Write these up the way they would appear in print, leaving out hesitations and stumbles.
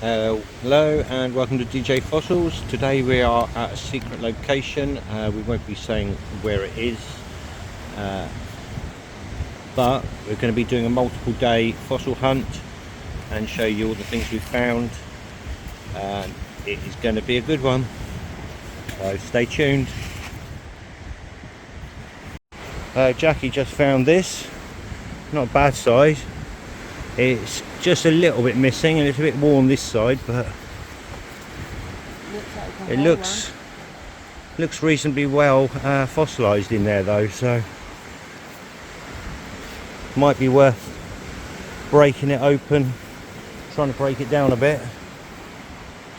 Hello and welcome to DJ Fossils. Today we are at a secret location. We won't be saying where it is, but we're going to be doing a multiple day fossil hunt and show you all the things we've found. It is going to be a good one, so stay tuned. Jackie just found this, not a bad size. It's just a little bit missing and it's a bit worn this side, but it looks reasonably well fossilised in there though, so might be worth breaking it open, trying to break it down a bit.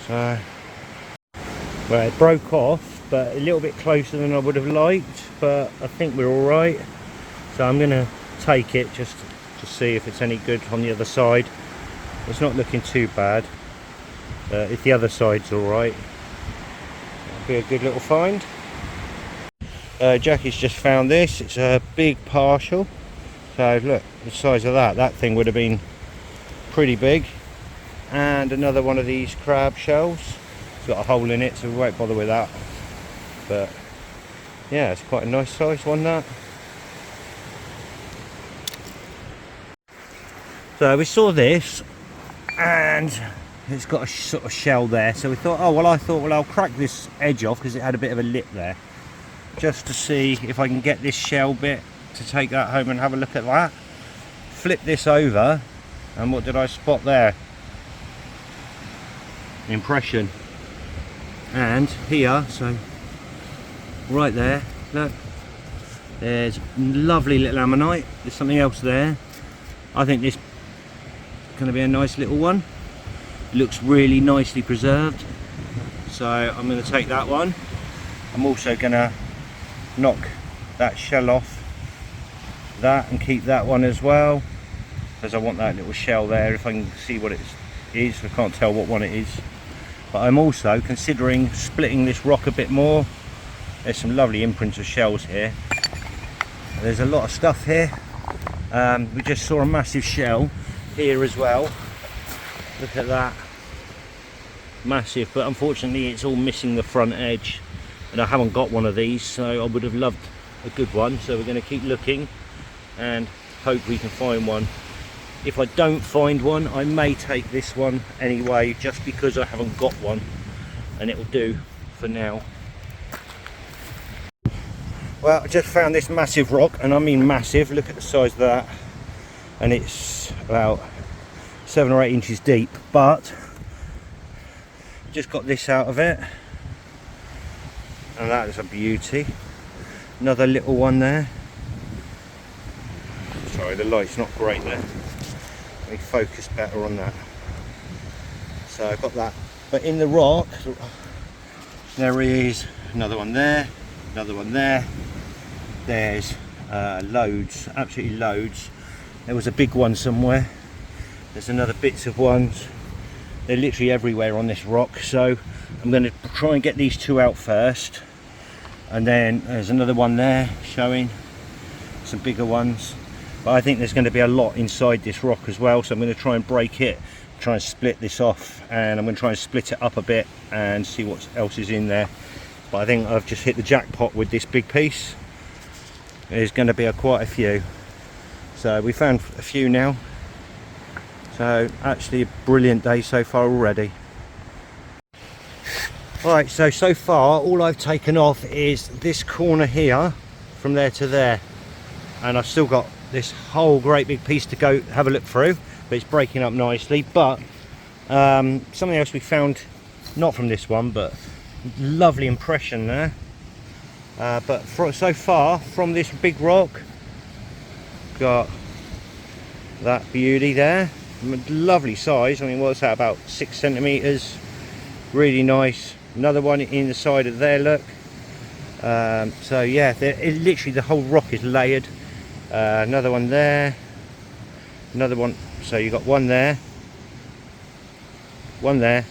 So, well, it broke off, but a little bit closer than I would have liked, but I think we're all right. So I'm going to take it just to see if it's any good on the other side. It's not looking too bad. If the other side's alright, it'll be a good little find. Jackie's just found this. It's a big partial. So look, the size of that thing would have been pretty big. And another one of these crab shells. It's got a hole in it, so we won't bother with that. But yeah, it's quite a nice size one, that. So we saw this and it's got a sort of shell there, so we thought, well, I'll crack this edge off because it had a bit of a lip there, just to see if I can get this shell bit to take that home and have a look at that. Flip this over, and what did I spot there? Impression. And here, so right there, look, there's lovely little ammonite. There's something else there. I think this going to be a nice little one. Looks really nicely preserved, so I'm going to take that one. I'm also going to knock that shell off that and keep that one as well, because I want that little shell there. If I can see what it is, I can't tell what one it is. But I'm also considering splitting this rock a bit more. There's some lovely imprints of shells here. There's a lot of stuff here. We just saw a massive shell here as well. Look at that, massive, but unfortunately it's all missing the front edge, and I haven't got one of these, so I would have loved a good one. So we're going to keep looking and hope we can find one. If I don't find one, I may take this one anyway, just because I haven't got one, and it will do for now. Well, I just found this massive rock, and I mean massive. Look at the size of that, and it's about 7 or 8 inches deep, but just got this out of it, and that is a beauty. Another little one there. Sorry, the light's not great there. Let me focus better on that. So I've got that, but in the rock there is another one there, another one there. There's loads, absolutely loads. There was a big one somewhere. There's another bits of ones. They're literally everywhere on this rock. So I'm going to try and get these two out first. And then there's another one there showing some bigger ones. But I think there's going to be a lot inside this rock as well. So I'm going to try and break it, try and split this off. And I'm going to try and split it up a bit and see what else is in there. But I think I've just hit the jackpot with this big piece. There's going to be quite a few. So we found a few now. So actually a brilliant day so far already. Right, so far all I've taken off is this corner here from there to there, and I've still got this whole great big piece to go have a look through, but it's breaking up nicely. But something else we found, not from this one, but lovely impression there. But so far from this big rock, got that beauty there. Lovely size. I mean, what's that, about 6 centimeters? Really nice. Another one in the side of there, look. So yeah, literally the whole rock is layered. Another one there, another one. So you got one there, one there,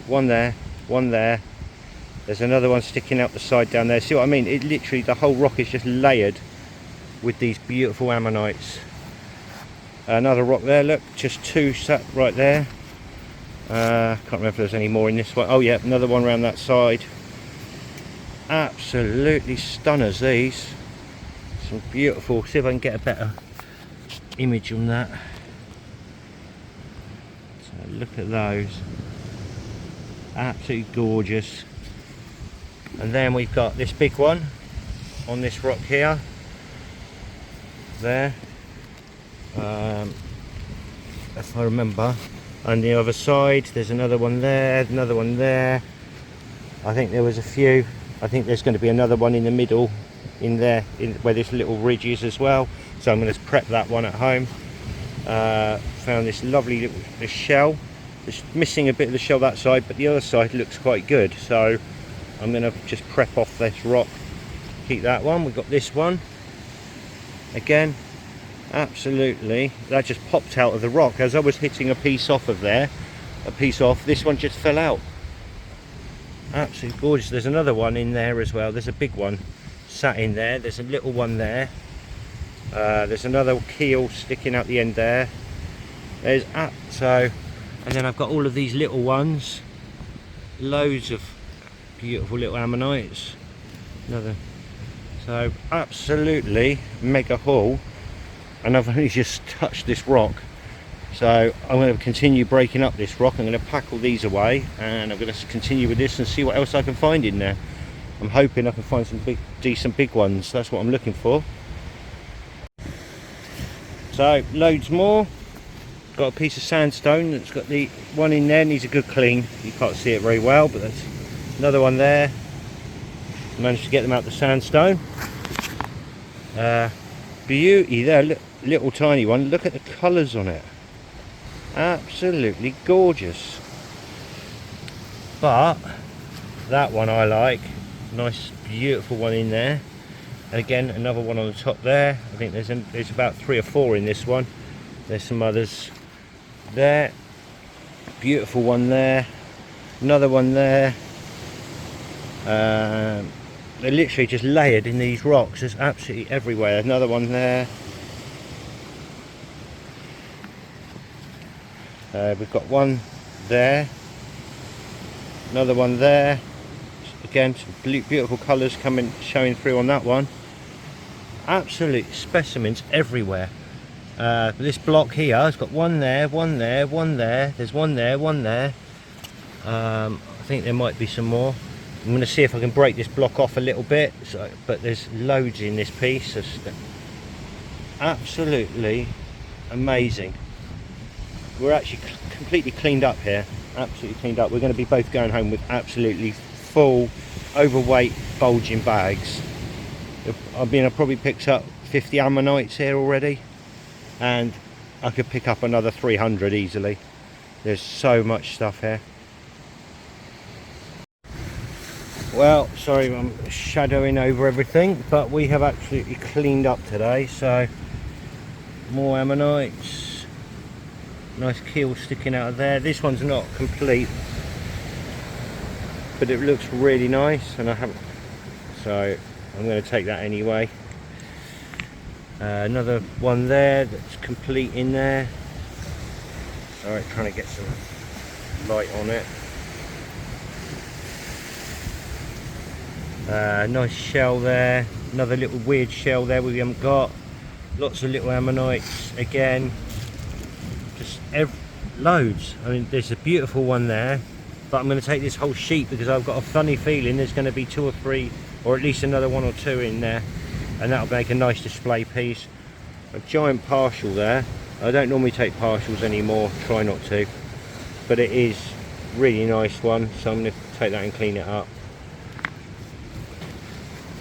one there, one there. There's another one sticking out the side down there. See what I mean? It literally, the whole rock is just layered with these beautiful ammonites. Another rock there, look, just two sat right there. Can't remember if there's any more in this one. Oh yeah, another one around that side. Absolutely stunners, these. Some beautiful, see if I can get a better image on that. So look at those. Absolutely gorgeous. And then we've got this big one on this rock here. There. If I remember. On the other side, there's another one there, another one there. I think there was a few. I think there's going to be another one in the middle, in there, where this little ridge is as well. So I'm going to prep that one at home. Found this lovely little shell. It's missing a bit of the shell that side, but the other side looks quite good. So I'm going to just prep off this rock. Keep that one. We've got this one. Again, absolutely, that just popped out of the rock as I was hitting a piece off of there. A piece off. This one just fell out. Absolutely gorgeous. There's another one in there as well. There's a big one sat in there. There's a little one there. There's another keel sticking out the end there. There's so, and then I've got all of these little ones. Loads of beautiful little ammonites. Another. So absolutely mega haul. And I've only just touched this rock. So I'm going to continue breaking up this rock. I'm going to pack all these away, and I'm going to continue with this and see what else I can find in there. I'm hoping I can find some big, decent big ones. That's what I'm looking for. So loads more. Got a piece of sandstone that's got the one in there, needs a good clean. You can't see it very well, but there's another one there. Managed to get them out the sandstone. Beauty there, little tiny one. Look at the colours on it. Absolutely gorgeous. But that one I like. Nice beautiful one in there. And again, another one on the top there. I think there's about 3 or 4 in this one. There's some others there. Beautiful one there. Another one there. They're literally just layered in these rocks. There's absolutely everywhere. Another one there. We've got one there, another one there. Again, some beautiful colours showing through on that one. Absolute specimens everywhere. This block here has got one there, one there, one there. There's one there, one there. I think there might be some more. I'm going to see if I can break this block off a little bit. But there's loads in this piece. Absolutely amazing. We're actually completely cleaned up here. Absolutely cleaned up. We're going to be both going home with absolutely full, overweight, bulging bags. I mean, I probably picked up 50 ammonites here already, and I could pick up another 300 easily. There's so much stuff here. Well, sorry, I'm shadowing over everything, but we have absolutely cleaned up today. So more ammonites. Nice keel sticking out of there. This one's not complete, but it looks really nice, and I haven't, so I'm going to take that anyway. Another one there that's complete in there. Alright, trying to get some light on it. Nice shell there. Another little weird shell there we haven't got. Lots of little ammonites again. Just loads. I mean, there's a beautiful one there, but I'm going to take this whole sheet because I've got a funny feeling there's going to be 2 or 3, or at least another 1 or 2 in there, and that'll make a nice display piece. A giant partial there. I don't normally take partials anymore, try not to, but it is really nice one, so I'm going to take that and clean it up.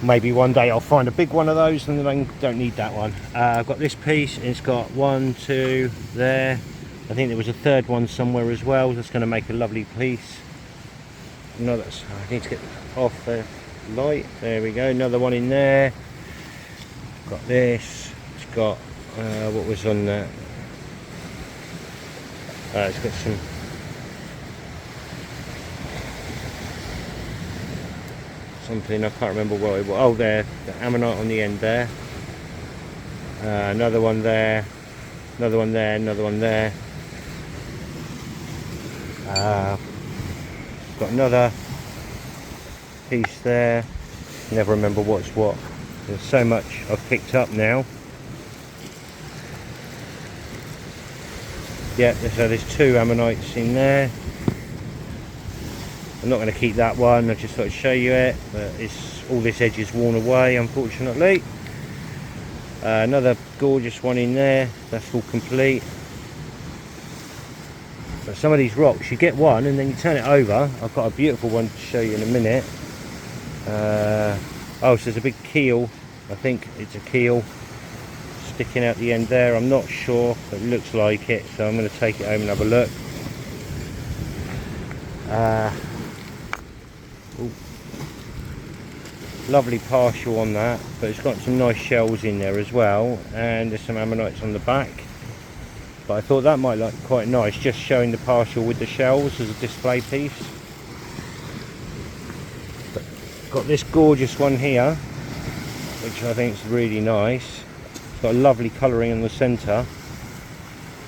Maybe one day I'll find a big one of those and then I don't need that one. I've got this piece, and it's got 1, 2 there. I think there was a 3rd one somewhere as well. That's going to make a lovely piece. No, I need to get off the light. There we go. Another one in there. Got this. It's got what was on that? It's got some. Something I can't remember what it was. Oh, there, the ammonite on the end there. Another one there. Another one there. Another one there. Got another piece there. Never remember what's what. There's so much I've picked up now. Yeah, so there's 2 ammonites in there. I'm not going to keep that one, I just thought I'd show you it, but all this edge is worn away, unfortunately. Another gorgeous one in there, that's all complete. But some of these rocks, you get one and then you turn it over. I've got a beautiful one to show you in a minute. Oh, so there's a big keel. I think it's a keel sticking out the end there. I'm not sure, but it looks like it. So I'm going to take it home and have a look. Lovely partial on that, but it's got some nice shells in there as well. And there's some ammonites on the back. But I thought that might look quite nice, just showing the partial with the shells as a display piece. But got this gorgeous one here, which I think is really nice. It's got a lovely colouring in the centre.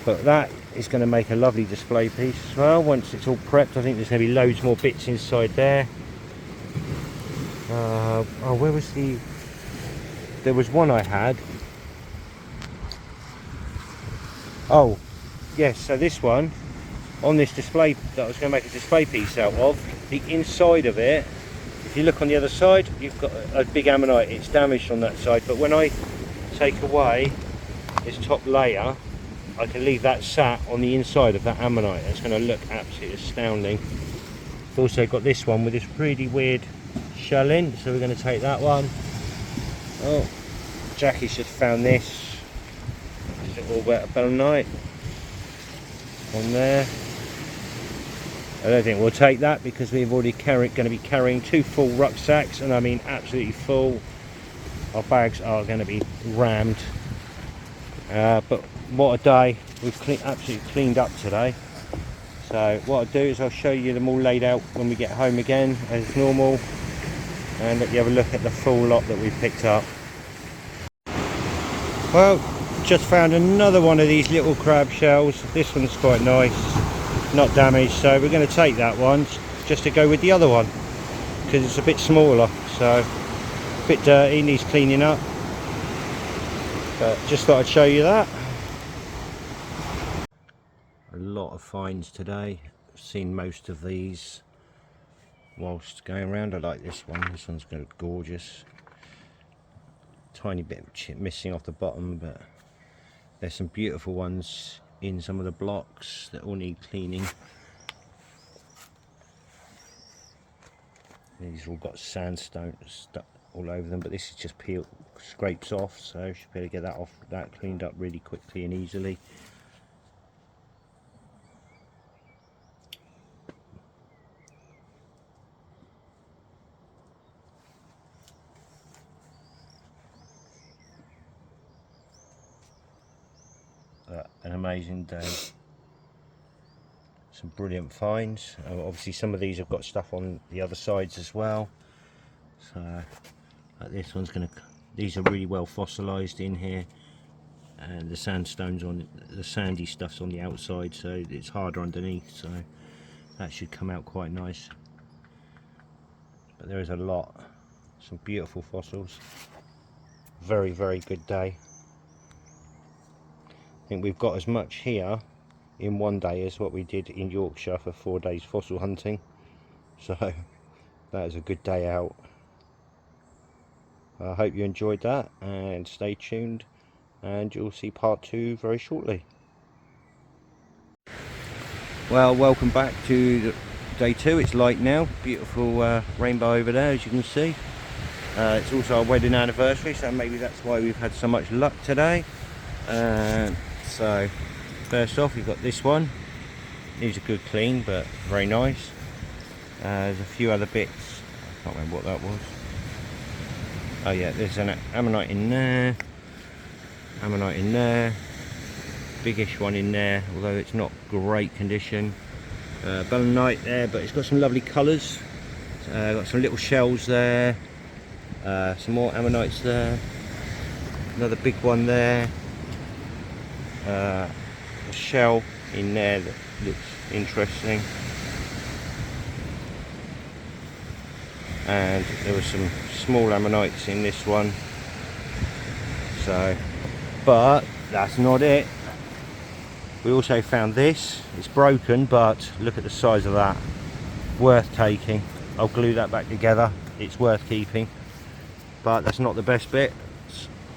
But that is going to make a lovely display piece as well once it's all prepped. I think there's going to be loads more bits inside there. Oh, where was there was one I had. Oh, yes, so this one, on this display that I was going to make a display piece out of, the inside of it, if you look on the other side, you've got a big ammonite. It's damaged on that side, but when I take away this top layer, I can leave that sat on the inside of that ammonite. It's going to look absolutely astounding. I've also got this one with this really weird shell in, so we're going to take that one. Oh, Jackie's just found this. All wet ammonite on there. I don't think we'll take that because we've already going to be carrying 2 full rucksacks, and I mean absolutely full. Our bags are going to be rammed. But what a day! We've absolutely cleaned up today. So what I'll do is I'll show you them all laid out when we get home again as normal, and let you have a look at the full lot that we've picked up. Well, just found another one of these little crab shells. This one's quite nice, not damaged, so we're going to take that one just to go with the other one because it's a bit smaller, so a bit dirty, needs cleaning up, but just thought I'd show you that. A lot of finds today. I've seen most of these whilst going around. I like this one. This one's gorgeous. Tiny bit missing off the bottom, but there's some beautiful ones in some of the blocks that all need cleaning. These all got sandstone stuck all over them, but this is just scrapes off, so should be able to get that off, that cleaned up really quickly and easily. An amazing day. Some brilliant finds. Obviously some of these have got stuff on the other sides as well, so like this one's gonna, these are really well fossilized in here, and the sandstone's on, the sandy stuff's on the outside, so it's harder underneath, so that should come out quite nice. But there is a lot, some beautiful fossils. Very, very good day. I think we've got as much here in one day as what we did in Yorkshire for 4 days fossil hunting, so that is a good day out. I hope you enjoyed that, and stay tuned and you'll see part 2 very shortly. Well, welcome back to day 2. It's light now, beautiful rainbow over there as you can see. It's also our wedding anniversary, so maybe that's why we've had so much luck today. So first off, we've got this one. Needs a good clean, but very nice. There's a few other bits. I can't remember what that was. Oh yeah, there's an ammonite in there. Ammonite in there. Biggish one in there, although it's not great condition. Ammonite there, but it's got some lovely colours. Got some little shells there. Some more ammonites there. Another big one there. A shell in there that looks interesting. And there were some small ammonites in this one. So, but that's not it. We also found this. It's broken, but look at the size of that. Worth taking. I'll glue that back together. It's worth keeping. But that's not the best bit.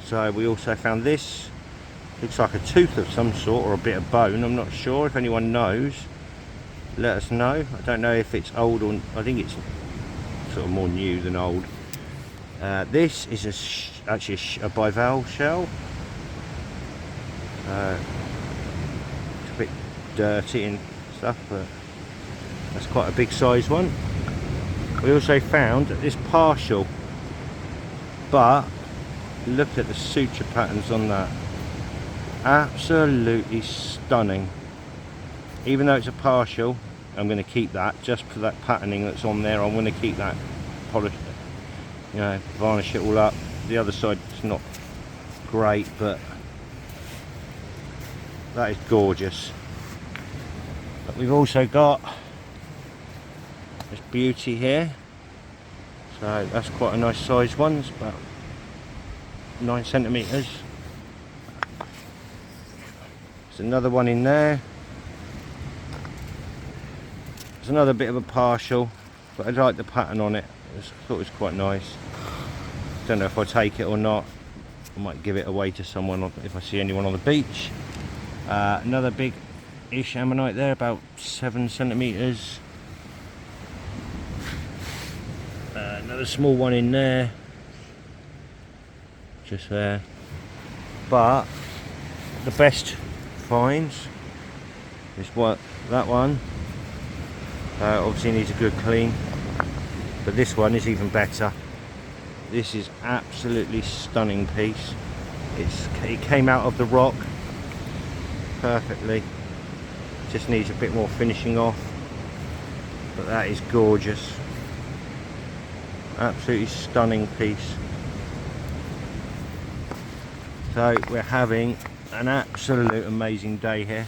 So we also found this. Looks like a tooth of some sort, or a bit of bone. I'm not sure. If anyone knows, let us know. I don't know if it's old or... I think it's sort of more new than old. This is actually a bivalve shell. It's a bit dirty and stuff, but that's quite a big size one. We also found this partial, but look at the suture patterns on that. Absolutely stunning. Even though it's a partial, I'm going to keep that just for that patterning that's on there. I'm going to keep that polished, you know, varnish it all up. The other side is not great, but that is gorgeous. But we've also got this beauty here. So that's quite a nice size one. It's about 9 centimeters. There's another one in there. There's another bit of a partial, but I like the pattern on it. I thought it was quite nice. Don't know if I take it or not. I might give it away to someone if I see anyone on the beach. Another big-ish ammonite there, about 7 centimeters. Another small one in there, just there. But the best finds is that one. Obviously needs a good clean, but this one is even better. This is absolutely stunning piece. It came out of the rock perfectly. Just needs a bit more finishing off, but that is gorgeous. Absolutely stunning piece. So we're having an absolute amazing day here.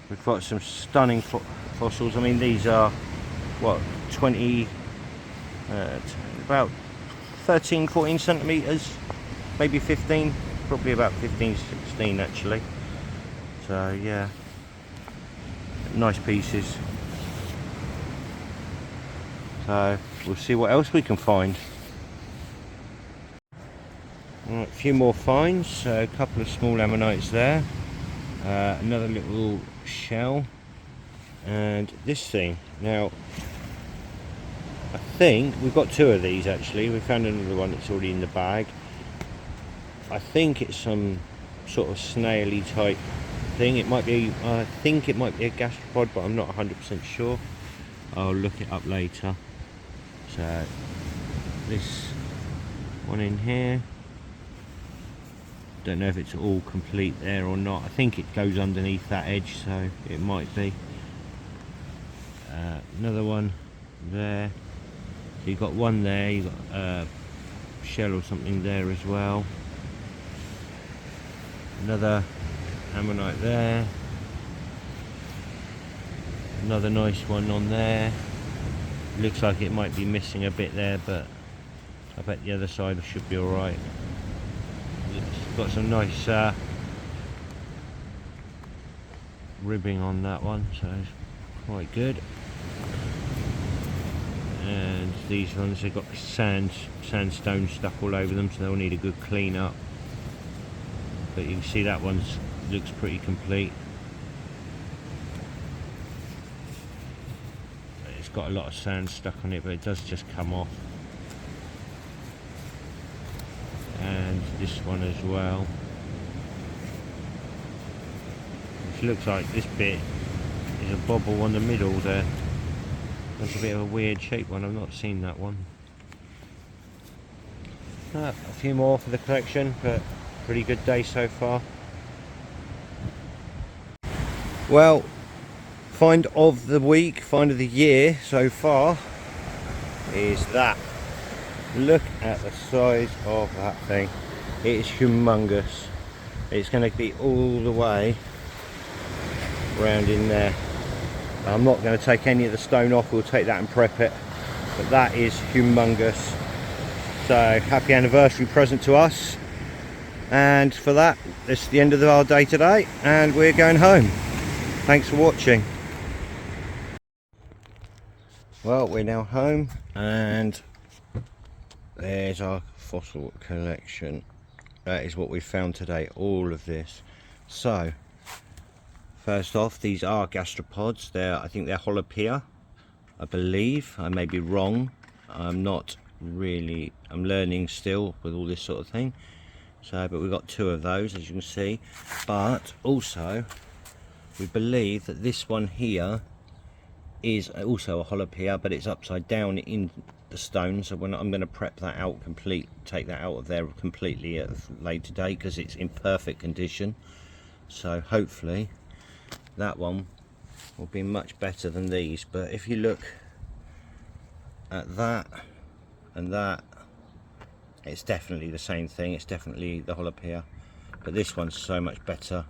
We've got some stunning fossils. I mean, these are what, 20 about 13-14 centimeters, maybe 15, probably about 15-16 actually. So yeah, nice pieces. So we'll see what else we can find. Right, a few more finds. So a couple of small ammonites there, another little shell, and this thing. Now I think we've got 2 of these actually. We found another one that's already in the bag. I think it's some sort of snaily type thing. It might be, I think it might be a gastropod, but I'm not 100% sure. I'll look it up later. So this one in here, don't know if it's all complete there or not. I think it goes underneath that edge, so it might be. Another one there. So you've got one there, you've got a shell or something there as well. Another ammonite there. Another nice one on there. Looks like it might be missing a bit there, but I bet the other side should be alright. It's got some nice ribbing on that one, so it's quite good. And these ones, they've got sandstone stuck all over them, so they'll need a good clean up. But you can see that one looks pretty complete. It's got a lot of sand stuck on it, but it does just come off. And this one as well. Which looks like this bit is a bobble on the middle there. That's a bit of a weird shaped one. I've not seen that one. A few more for the collection, but pretty good day so far. Well, find of the week, find of the year so far is that. Look at the size of that thing. It is humongous. It's going to be all the way around in there. I'm not going to take any of the stone off, we'll take that and prep it, but that is humongous. So happy anniversary present to us, and for that, this is the end of our day today, and we're going home. Thanks for watching. Well, we're now home, and there's our fossil collection. That is what we found today, all of this. So first off, these are gastropods. I think they're holopia, I believe. I may be wrong. I'm learning still with all this sort of thing. So, but we've got 2 of those, as you can see. But also, we believe that this one here is also a holopia, but it's upside down in the stone. So I'm going to prep that out take that out of there completely at a later date, because it's in perfect condition. So hopefully that one will be much better than these. But if you look at that and that, it's definitely the same thing. It's definitely the holopia, but this one's so much better.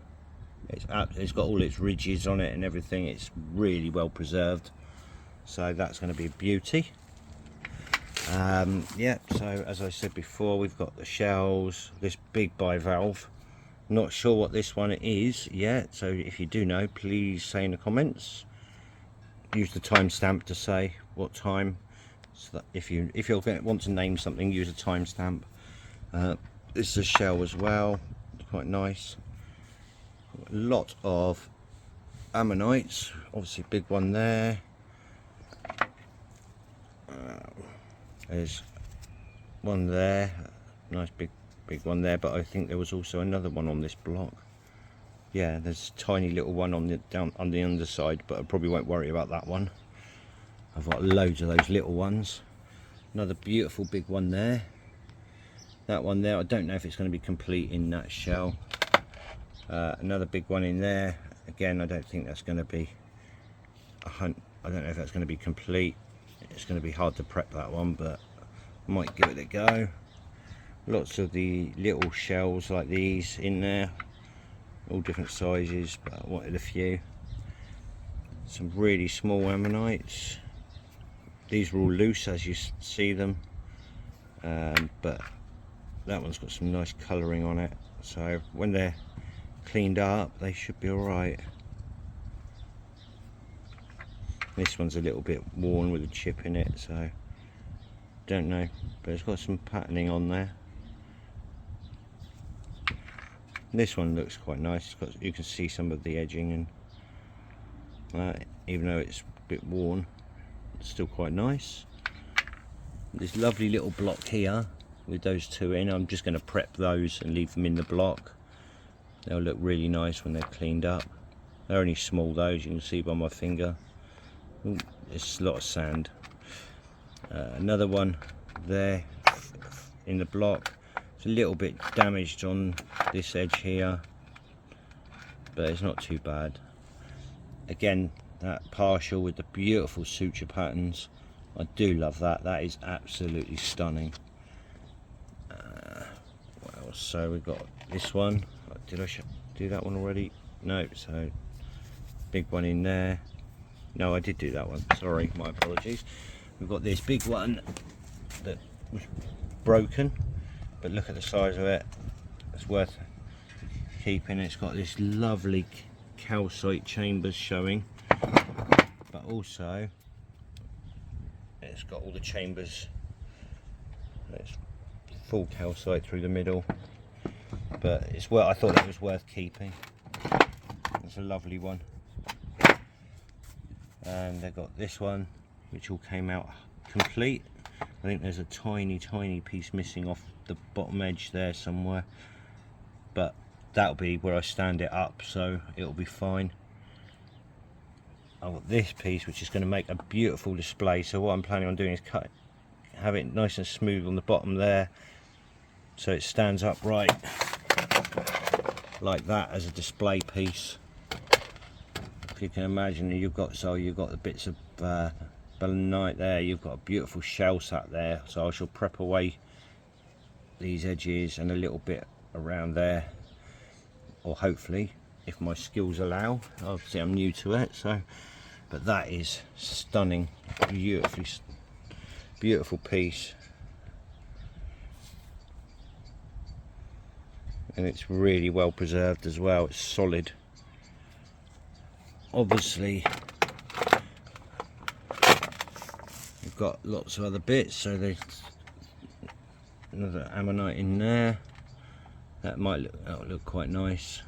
It's got all its ridges on it and everything. It's really well preserved, so that's going to be a beauty. Yeah, so as I said before, we've got the shells, this big bivalve. Not sure what this one is yet, so if you do know, please say in the comments. Use the timestamp to say what time, so that if you want to name something, use a timestamp. This is a shell as well, it's quite nice. A lot of ammonites, obviously big one there. There's one there, nice big one there, but I think there was also another one on this block. Yeah, there's a tiny little one on the underside, but I probably won't worry about that one. I've got loads of those little ones. Another beautiful big one there. That one there, I don't know if it's going to be complete in that shell. Another big one in there. Again, I don't think that's going to be I don't know if that's going to be complete. It's going to be hard to prep that one, but I might give it a go. Lots of the little shells like these in there, all different sizes, but I wanted a few. Some really small ammonites. These are all loose as you see them, but that one's got some nice colouring on it, so when they're cleaned up they should be alright. This one's a little bit worn with a chip in it, so don't know, but it's got some patterning on there. This one looks quite nice. You can see some of the edging, and even though it's a bit worn, it's still quite nice. This lovely little block here with those 2 in, I'm just going to prep those and leave them in the block. They'll look really nice when they're cleaned up. They're only small though, as you can see by my finger. Ooh, it's a lot of sand. Another one there in the block. It's a little bit damaged on this edge here, but it's not too bad. Again, that partial with the beautiful suture patterns, I do love that. That is absolutely stunning. What else? So we've got this one. Did I do that one already? No. So big one in there. No, I did do that one, sorry, my apologies. We've got this big one that was broken, but look at the size of it. It's worth keeping. It's got this lovely calcite chambers showing, but also it's got all the chambers. It's full calcite through the middle, but it's I thought that was worth keeping. It's a lovely one. And they've got this one, which all came out complete. I think there's a tiny piece missing off the bottom edge there somewhere, but that'll be where I stand it up, so it'll be fine. I've got this piece which is going to make a beautiful display, so what I'm planning on doing is have it nice and smooth on the bottom there, so it stands upright like that as a display piece. If you can imagine, you've got the bits of ammonite there, you've got a beautiful shell sat there, so I shall prep away these edges and a little bit around there, or hopefully, if my skills allow. Obviously I'm new to it, so but that is stunning, beautiful piece, and it's really well preserved as well. It's solid. Obviously we've got lots of other bits, so there's another ammonite in there. That might look quite nice.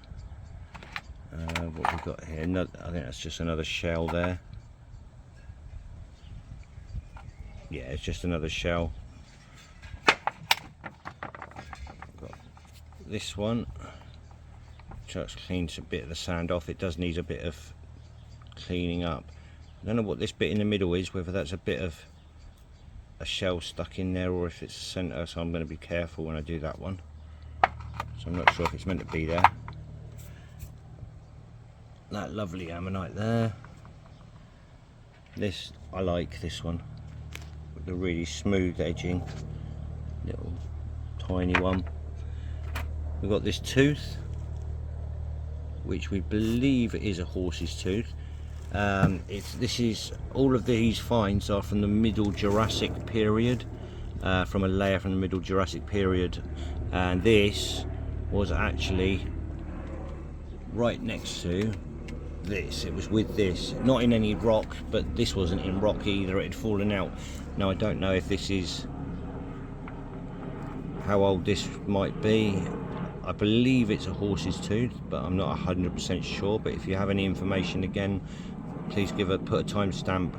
What we've got here, I think that's just another shell there. Yeah, it's just another shell. Got this one, just cleans a bit of the sand off. It does need a bit of cleaning up. I don't know what this bit in the middle is, whether that's a bit of a shell stuck in there or if it's a centre, so I'm going to be careful when I do that one. So I'm not sure if it's meant to be there. That lovely ammonite there. This, I like this one with the really smooth edging, little tiny one. We've got this tooth, which we believe is a horse's tooth. All of these finds are from the Middle Jurassic period, from a layer from the Middle Jurassic period, and this was actually right next to this. It was with this, not in any rock, but this wasn't in rock either. It had fallen out. Now I don't know if this is how old this might be. I believe it's a horse's tooth, but I'm not 100% sure. But if you have any information, again, please put a timestamp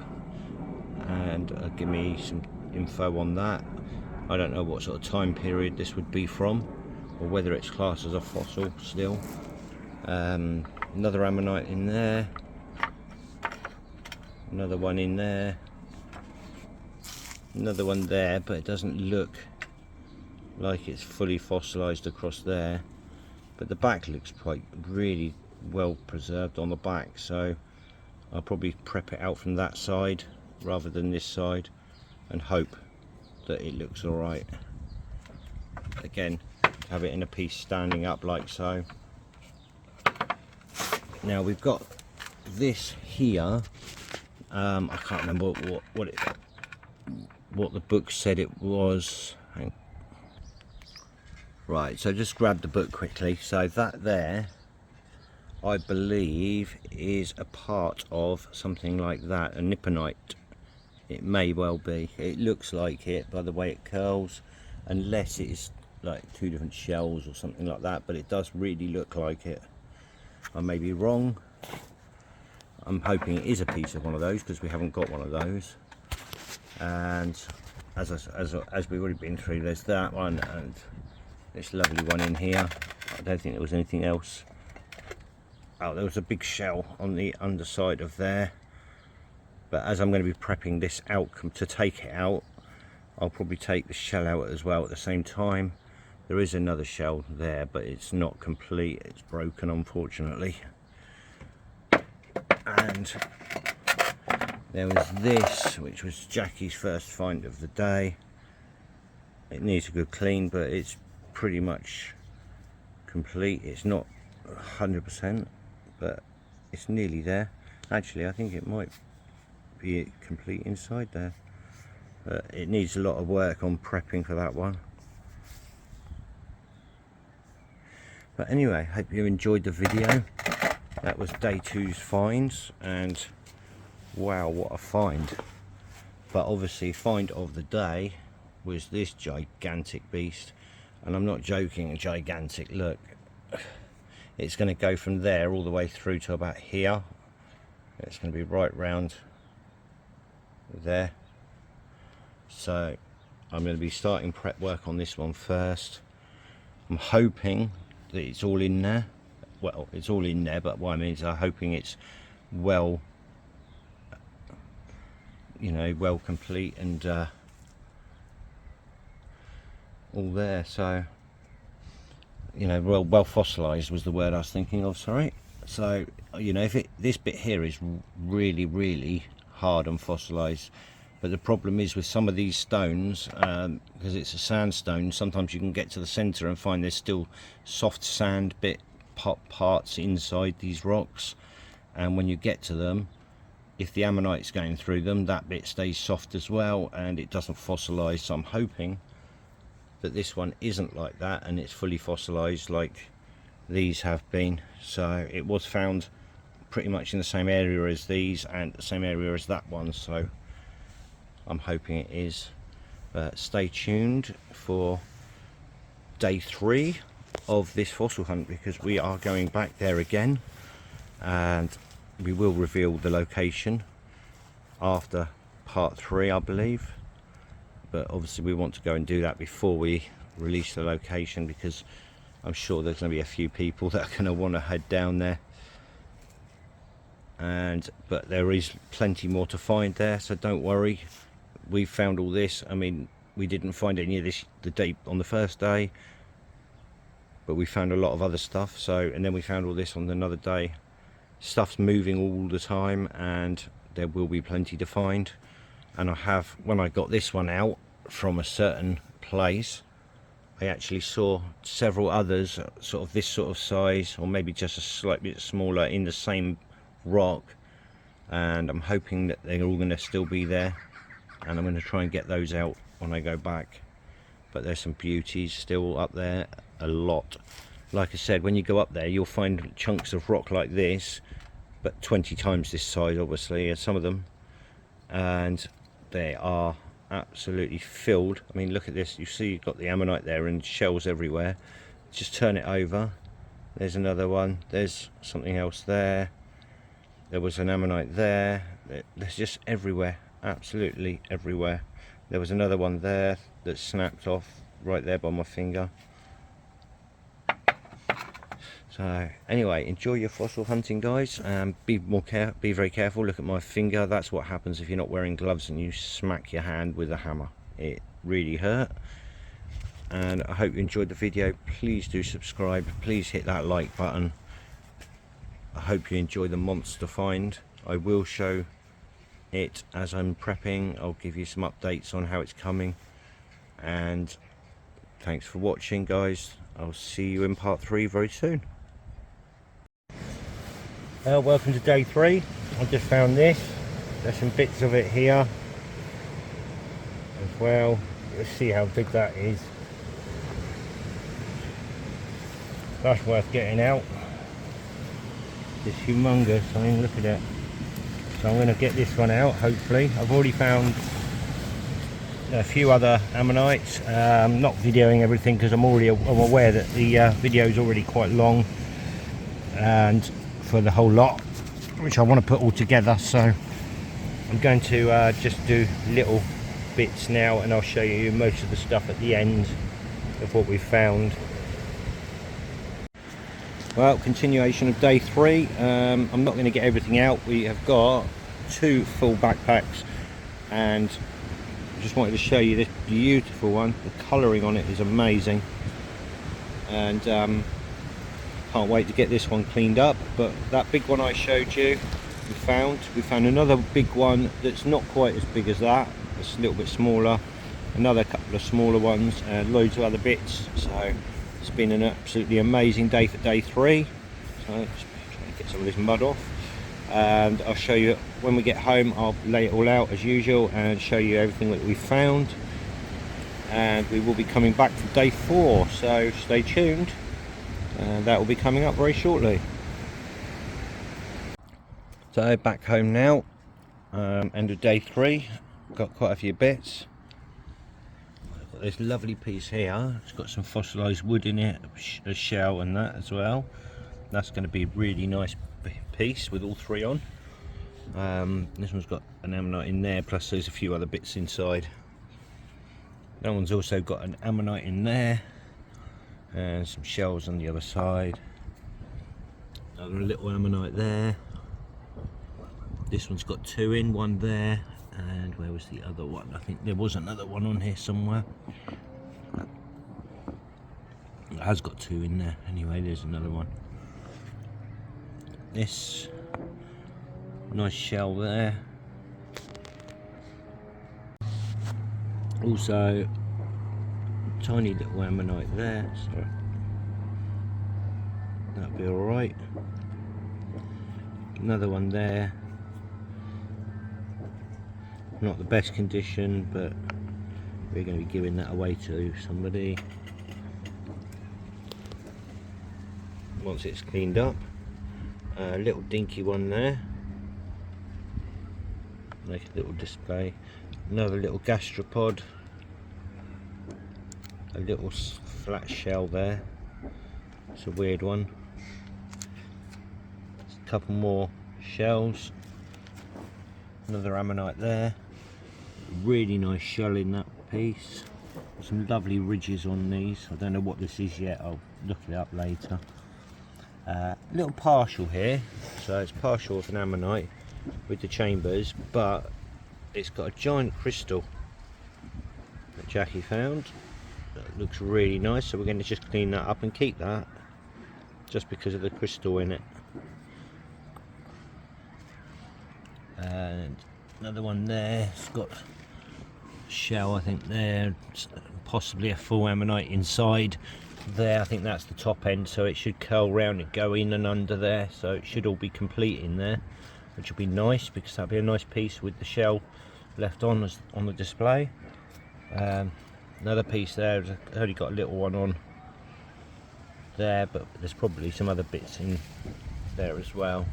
and give me some info on that. I don't know what sort of time period this would be from, or whether it's classed as a fossil still. Another ammonite in there, another one in there, another one there, but it doesn't look like it's fully fossilized across there. But the back looks quite really well preserved on the back, so I'll probably prep it out from that side rather than this side and hope that it looks all right. Again, have it in a piece standing up like so. Now we've got this here. I can't remember what the book said it was. Right, so just grab the book quickly. So that there, I believe, is a part of something like that, a nipponite. It may well be. It looks like it by the way it curls, unless it's like two different shells or something like that, but it does really look like it. I may be wrong. I'm hoping it is a piece of one of those because we haven't got one of those. And as we've already been through, there's that one and this lovely one in here. I don't think there was anything else. Oh, there was a big shell on the underside of there. But as I'm going to be prepping this out to take it out, I'll probably take the shell out as well at the same time. There is another shell there, but it's not complete. It's broken, unfortunately. And there was this, which was Jackie's first find of the day. It needs a good clean, but it's pretty much complete. It's not 100%, but it's nearly there. Actually, I think it might be complete inside there. But it needs a lot of work on prepping for that one. But anyway, hope you enjoyed the video. That was day 2's finds, and wow, what a find. But obviously find of the day was this gigantic beast, and I'm not joking, gigantic. Look, it's going to go from there all the way through to about here. It's going to be right round there. So I'm going to be starting prep work on this one first. I'm hoping that it's all in there. Well, it's all in there, but what I mean is I'm hoping it's well, well complete and all there. So, well fossilized was the word I was thinking of, sorry. So, if this bit here is really, really hard and fossilized, but the problem is with some of these stones, because it's a sandstone, sometimes you can get to the center and find there's still soft sand parts inside these rocks, and when you get to them, if the ammonite's going through them, that bit stays soft as well and it doesn't fossilize. So I'm hoping that this one isn't like that and it's fully fossilized like these have been. So it was found pretty much in the same area as these and the same area as that one, so I'm hoping it is. But stay tuned for day 3 of this fossil hunt, because we are going back there again and we will reveal the location after part 3, I believe. But obviously we want to go and do that before we release the location, because I'm sure there's going to be a few people that are going to want to head down there. But there is plenty more to find there, so don't worry. We found all this. I mean, we didn't find any of this the day on the first day, but we found a lot of other stuff. So, and then we found all this on another day. Stuff's moving all the time and there will be plenty to find. And I have, when I got this one out from a certain place, I actually saw several others sort of this sort of size, or maybe just a slight bit smaller, in the same rock, and I'm hoping that they're all going to still be there, and I'm going to try and get those out when I go back. But there's some beauties still up there, a lot. Like I said, when you go up there you'll find chunks of rock like this, but 20 times this size obviously, some of them, and they are absolutely filled. I mean, look at this, you see you've got the ammonite there and shells everywhere. Just turn it over, there's another one, there's something else there, there was an ammonite there, there's just everywhere, absolutely everywhere. There was another one there that snapped off right there by my finger. So anyway, enjoy your fossil hunting, guys, and be very careful. Look at my finger, that's what happens if you're not wearing gloves and you smack your hand with a hammer. It really hurt. And I hope you enjoyed the video. Please do subscribe, please hit that like button. I hope you enjoy the monster find. I will show it as I'm prepping. I'll give you some updates on how it's coming. And thanks for watching, guys. I'll see you in part 3 very soon. Welcome to day 3. I just found this. There's some bits of it here as well. Let's see how big that is. That's worth getting out. It's humongous. I mean, look at it. So I'm going to get this one out, hopefully. I've already found a few other ammonites. Not videoing everything because I'm aware that the video is already quite long, and for the whole lot, which I want to put all together. So I'm going to just do little bits now, and I'll show you most of the stuff at the end of what we found. Well, continuation of day 3. I'm not going to get everything out. We have got 2 full backpacks, and I just wanted to show you this beautiful one. The colouring on it is amazing, and can't wait to get this one cleaned up. But that big one I showed you, we found another big one that's not quite as big as that. It's a little bit smaller, another couple of smaller ones, and loads of other bits. So it's been an absolutely amazing day for day 3. So just trying to get some of this mud off, and I'll show you when we get home. I'll lay it all out as usual and show you everything that we found, and we will be coming back for day 4, so stay tuned, and that will be coming up very shortly. So back home now, end of day 3. Got quite a few bits. This lovely piece here, it's got some fossilized wood in it, a shell and that as well. That's going to be a really nice piece with all 3 on. This one's got an ammonite in there, plus there's a few other bits inside. That one's also got an ammonite in there and some shells on the other side. Another little ammonite there. This one's got 2 in, one there. And where was the other one? I think there was another one on here somewhere. It has got 2 in there. Anyway, there's another one. This nice shell there. Also, tiny little ammonite there. So that'll be all right. Another one there. not the best condition, but we're going to be giving that away to somebody once it's cleaned up. A little dinky one there, make a little display. Another little gastropod, a little flat shell there, it's a weird one. A couple more shells, another ammonite there, really nice shell in that piece. Some lovely ridges on these. I don't know what this is yet, I'll look it up later. Little partial here, so it's partial of an ammonite with the chambers, but it's got a giant crystal that Jackie found. That looks really nice, so we're going to just clean that up and keep that just because of the crystal in it. And another one there, it's got shell I think there, possibly a full ammonite inside there. I think that's the top end, so it should curl round and go in and under there, so it should all be complete in there, which will be nice because that'll be a nice piece with the shell left on the display. Another piece there, I've only got a little one on there, but there's probably some other bits in there as well.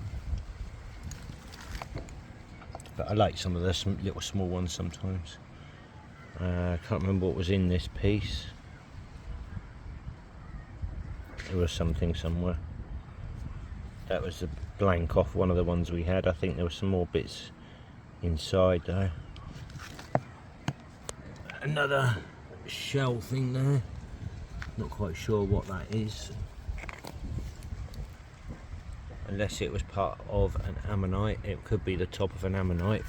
But I like some of the little small ones sometimes. I can't remember what was in this piece. There was something somewhere. That was a blank off one of the ones we had. I think there were some more bits inside though. Another shell thing there. Not quite sure what that is. Unless it was part of an ammonite. It could be the top of an ammonite.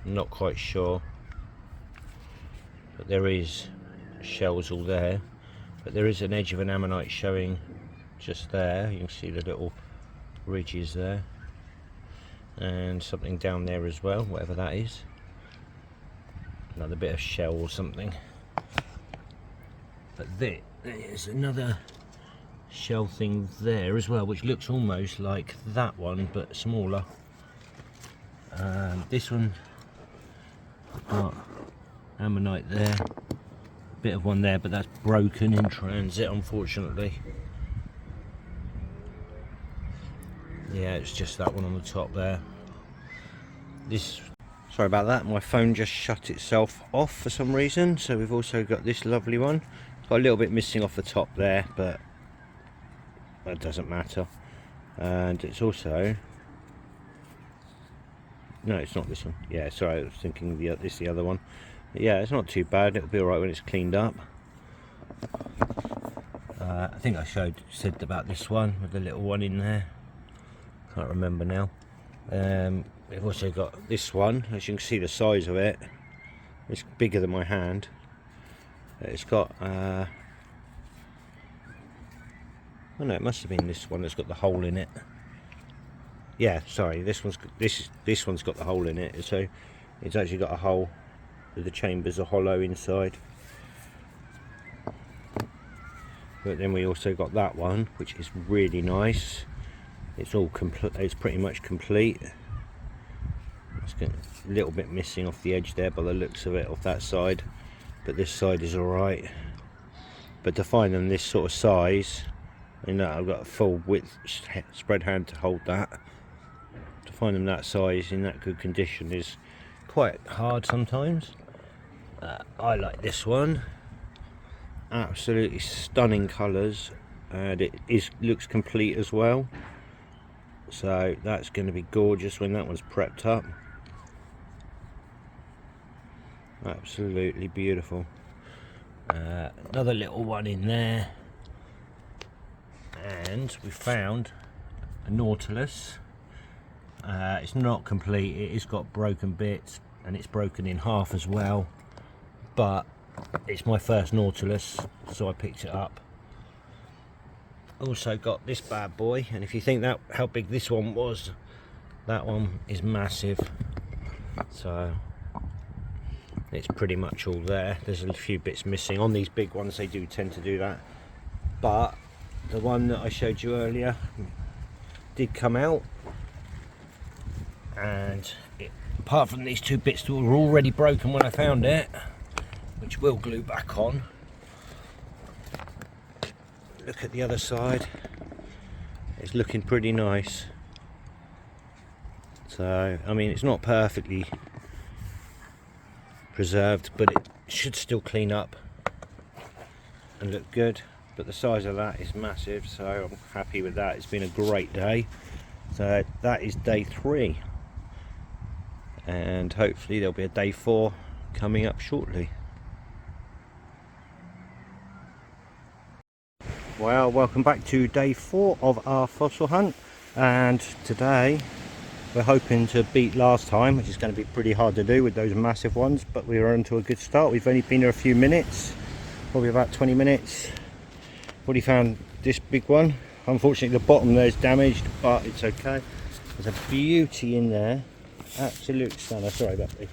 Not quite sure. But there is shells all there. But there is an edge of an ammonite showing just there. You can see the little ridges there. And something down there as well, whatever that is. Another bit of shell or something. But there's another shell thing there as well, which looks almost like that one but smaller. This one got ammonite there, bit of one there, but that's broken in transit unfortunately. Yeah, it's just that one on the top there. Sorry about that, my phone just shut itself off for some reason. So we've also got this lovely one. It's got a little bit missing off the top there, but that doesn't matter. And it's also, no, it's not this one. Yeah, sorry, I was thinking this is the other one. But yeah, it's not too bad. It'll be alright when it's cleaned up. I think I said about this one with the little one in there. Can't remember now. We've also got this one. As you can see the size of it, it's bigger than my hand. It's got oh no, it must have been this one that's got the hole in it. Yeah, sorry, this one's got the hole in it. So it's actually got a hole with the chambers are hollow inside. But then we also got that one, which is really nice. It's all complete. It's pretty much complete. It's got a little bit missing off the edge there by the looks of it, off that side. But this side is alright. But to find them this sort of size, you know, I've got a full width spread hand to hold that. To find them that size in that good condition is quite hard sometimes. I like this one. Absolutely stunning colours, and it looks complete as well. So that's going to be gorgeous when that one's prepped up. Absolutely beautiful. Another little one in there, and we found a nautilus. It's not complete, it has got broken bits and it's broken in half as well, but it's my first nautilus, so I picked it up. Also got this bad boy, and if you think that how big this one was, that one is massive. So it's pretty much all there. There's a few bits missing on these big ones, they do tend to do that, but the one that I showed you earlier did come out, and apart from these two bits that were already broken when I found it, which we'll glue back on. Look at the other side, it's looking pretty nice. So I mean, it's not perfectly preserved, but it should still clean up and look good. But the size of that is massive, so I'm happy with that. It's been a great day. So that is day 3, and hopefully there'll be a day 4 coming up shortly. Well, welcome back to day 4 of our fossil hunt, and today we're hoping to beat last time, which is going to be pretty hard to do with those massive ones, but we were on to a good start. We've only been here a few minutes, probably about 20 minutes. Already found this big one. Unfortunately the bottom there is damaged, but it's okay. There's a beauty in there, absolute stunner. Sorry about the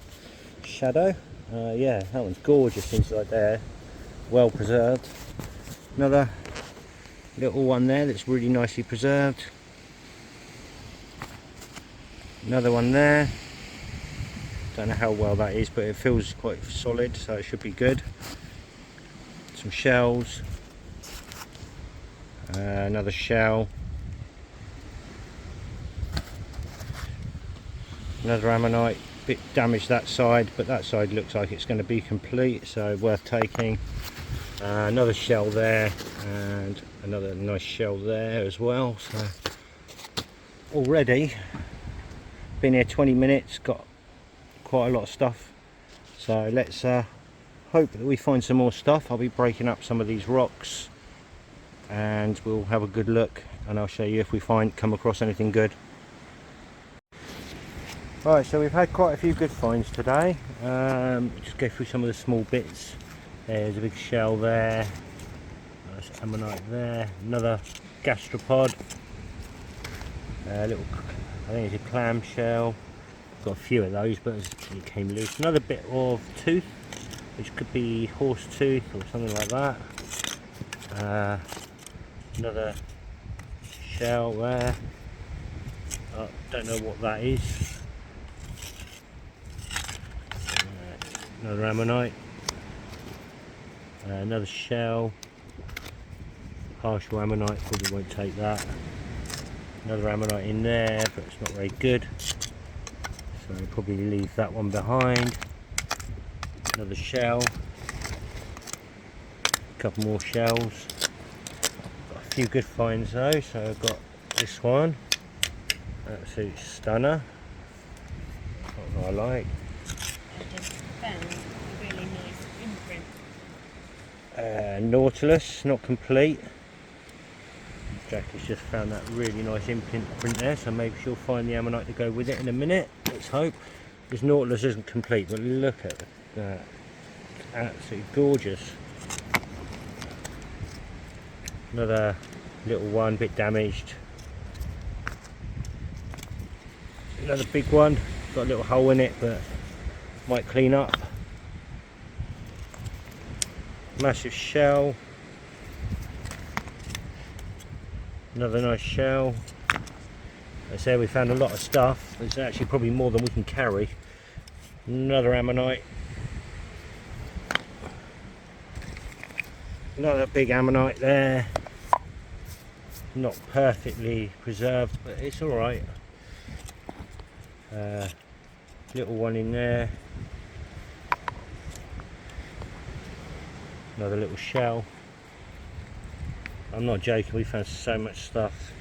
shadow. Yeah, that one's gorgeous inside there, well preserved. Another little one there that's really nicely preserved. Another one there. Don't know how well that is, but it feels quite solid, so it should be good. Some shells. Another shell. Another ammonite. Bit damaged that side, but that side looks like it's going to be complete, so worth taking. Another shell there, and another nice shell there as well. So already been here 20 minutes, got quite a lot of stuff. So let's hope that we find some more stuff. I'll be breaking up some of these rocks, and we'll have a good look, and I'll show you if we come across anything good. Right, so we've had quite a few good finds today. Just go through some of the small bits. There's a big shell there, nice ammonite there, another gastropod, little, I think it's a clam shell. Got a few of those, but it came loose. Another bit of tooth, which could be horse tooth or something like that. Another shell there. Don't know what that is. Another ammonite. Another shell. Partial ammonite, probably won't take that. Another ammonite in there, but it's not very good, so I'll probably leave that one behind. Another shell. A couple more shells. Got a few good finds though, so I've got this one. Absolute stunner. That's what I like. I just found a really nice imprint. Nautilus, not complete. Jackie's just found that really nice imprint there, so maybe she'll find the ammonite to go with it in a minute. Let's hope. This Nautilus isn't complete, but look at that. Absolutely gorgeous. Another little one, bit damaged. Another big one, got a little hole in it, but might clean up. Massive shell. Another nice shell. As I say, we found a lot of stuff. There's actually probably more than we can carry. Another ammonite. Another big ammonite there. Not perfectly preserved, but it's alright. Little one in there. Another little shell. I'm not joking, we found so much stuff.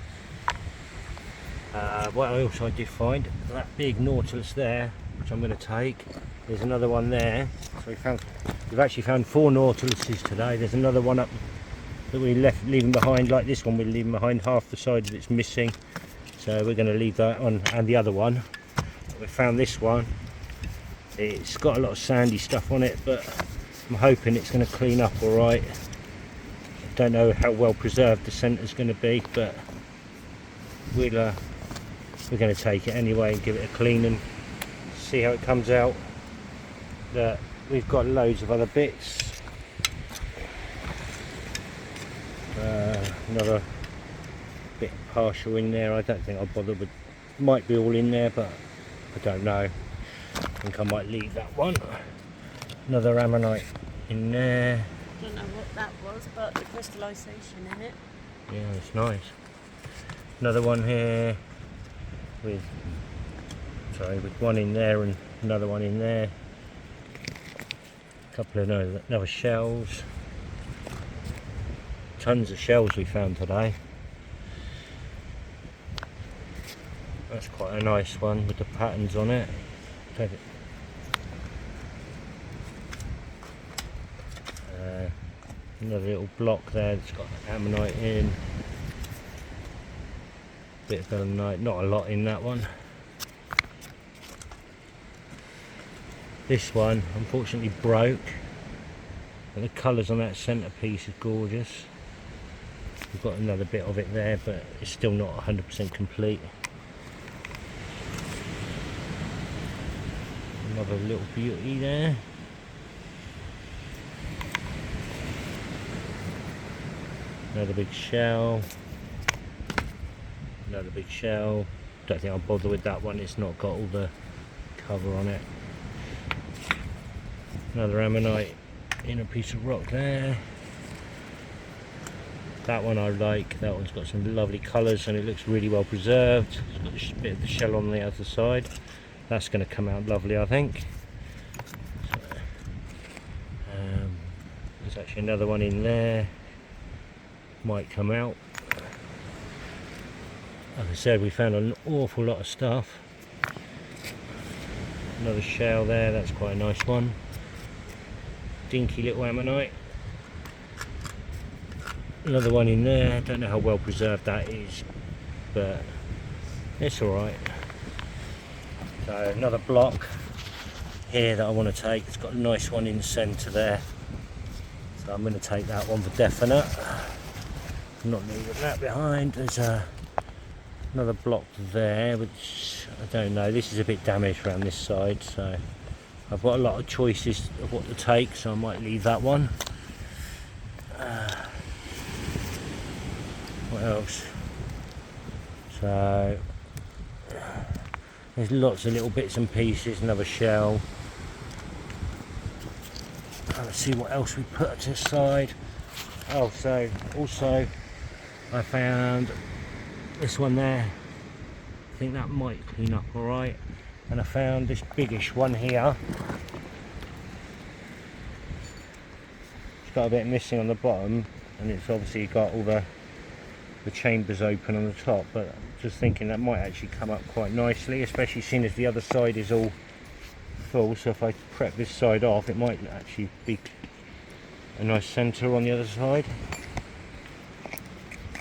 What else I did find, that big Nautilus there, which I'm going to take. There's another one there. So we've actually found 4 Nautiluses today. There's another one up that we leaving behind, like this one we're leaving behind, half the side of it's missing. So we're going to leave that on, and the other one. We found this one. It's got a lot of sandy stuff on it, but I'm hoping it's going to clean up alright. Don't know how well preserved the centre's going to be, but we're going to take it anyway and give it a clean and see how it comes out. We've got loads of other bits. Another bit partial in there. I don't think I'll bother with. Might be all in there, but I don't know. think I might leave that one. Another ammonite in there. Don't know what that was, but the crystallisation in it. Yeah, it's nice. Another one here with one in there and another one in there. A couple of another shells. Tons of shells we found today. That's quite a nice one with the patterns on it. Another little block there that's got ammonite in. Bit of ammonite, not a lot in that one. This one unfortunately broke, but the colours on that centrepiece is gorgeous. We've got another bit of it there, but it's still not 100% complete. Another little beauty there. Another big shell. Another big shell. Don't think I'll bother with that one, it's not got all the cover on it. Another ammonite in a piece of rock there. That one I like, that one's got some lovely colours and it looks really well preserved. It's got a bit of the shell on the other side. That's going to come out lovely, I think. So, there's actually another one in there. Might come out. Like I said, we found an awful lot of stuff. Another shell there, that's quite a nice one. Dinky little ammonite. Another one in there, don't know how well preserved that is, but it's alright. So another block here that I want to take, it's got a nice one in the centre there. So I'm going to take that one for definite. I'm not leaving that behind. There's another block there, which I don't know, this is a bit damaged around this side, so I've got a lot of choices of what to take, so I might leave that one. What else? So there's lots of little bits and pieces, another shell. Let's see what else we put to the side. Oh, so also I found this one there. I think that might clean up alright. And I found this biggish one here. It's got a bit missing on the bottom, and it's obviously got all the chambers open on the top, but I'm just thinking that might actually come up quite nicely, especially seeing as the other side is all full. So if I prep this side off, it might actually be a nice centre on the other side.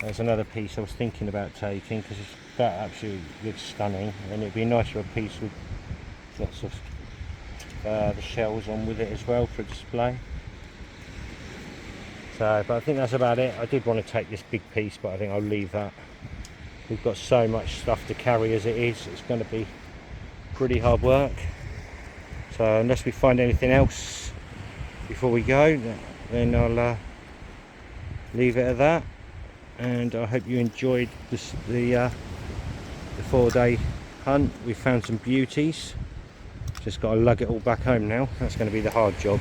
There's another piece I was thinking about taking, because that absolutely looks stunning, and it'd be a nicer piece with lots of the shells on with it as well for display. So, but I think that's about it. I did want to take this big piece, but I think I'll leave that. We've got so much stuff to carry as it is, it's going to be pretty hard work. So unless we find anything else before we go, then I'll leave it at that. And I hope you enjoyed this, the 4-day hunt. We found some beauties. Just got to lug it all back home now. That's going to be the hard job.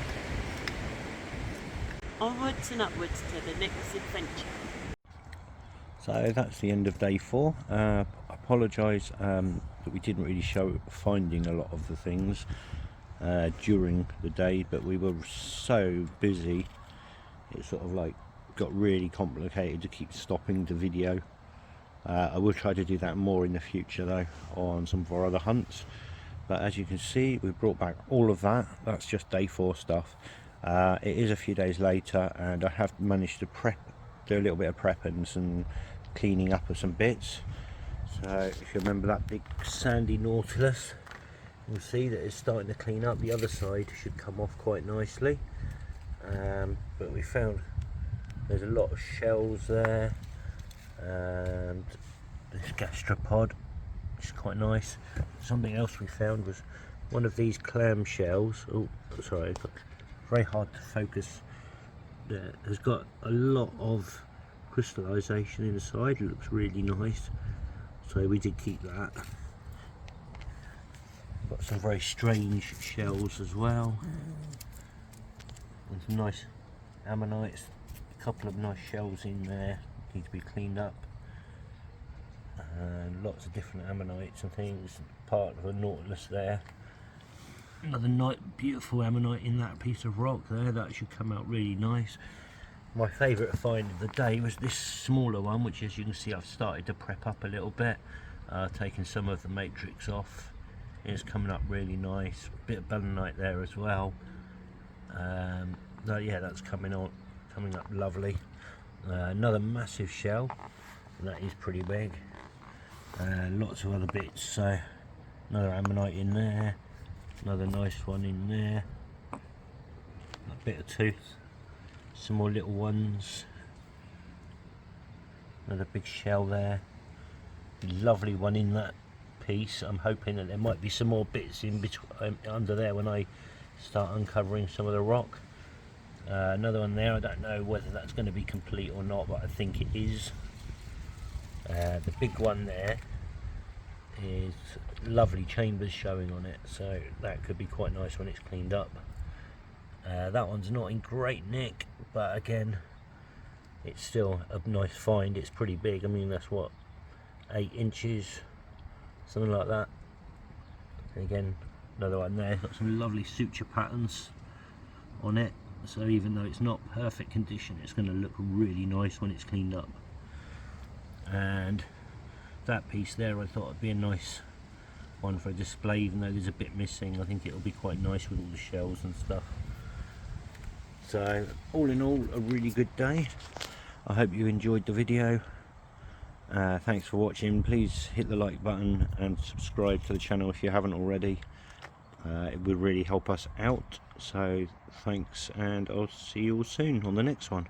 Onwards and upwards to the next adventure. So that's the end of day 4. I apologise that we didn't really show finding a lot of the things during the day, but we were so busy, it sort of like got really complicated to keep stopping the video. I will try to do that more in the future though, on some of our other hunts. But as you can see, we brought back all of that. That's just day 4 stuff. It is a few days later, and I have managed to do a little bit of prep and some cleaning up of some bits. So if you remember that big sandy nautilus, you'll see that it's starting to clean up. The other side should come off quite nicely. But we found there's a lot of shells there, and this gastropod, which is quite nice. Something else we found was one of these clam shells. Oh, sorry, very hard to focus. There has got a lot of crystallization inside. It looks really nice, so we did keep that. Got some very strange shells as well, and some nice ammonites. A couple of nice shells in there need to be cleaned up, and lots of different ammonites and things. Part of a nautilus there. Another beautiful ammonite in that piece of rock there. That should come out really nice. My favourite find of the day was this smaller one, which, as you can see, I've started to prep up a little bit, taking some of the matrix off. It's coming up really nice. Bit of ammonite there as well. So yeah, that's coming up lovely. Another massive shell, and that is pretty big. Lots of other bits. So another ammonite in there. Another nice one in there. A bit of tooth. Some more little ones. Another big shell there. Lovely one in that piece. I'm hoping that there might be some more bits in between under there when I start uncovering some of the rock. Another one there. I don't know whether that's going to be complete or not, but I think it is. The big one there is lovely chambers showing on it, so that could be quite nice when it's cleaned up. That one's not in great nick, but again, it's still a nice find. It's pretty big. I mean, that's what, 8 inches, something like that. And again, another one there. Got some lovely suture patterns on it, so even though it's not perfect condition, it's going to look really nice when it's cleaned up. And that piece there, I thought would be a nice one for a display, even though there's a bit missing. I think it'll be quite nice with all the shells and stuff. So all in all, a really good day. I hope you enjoyed the video. Thanks for watching. Please hit the like button and subscribe to the channel if you haven't already. It would really help us out. So thanks, and I'll see you all soon on the next one.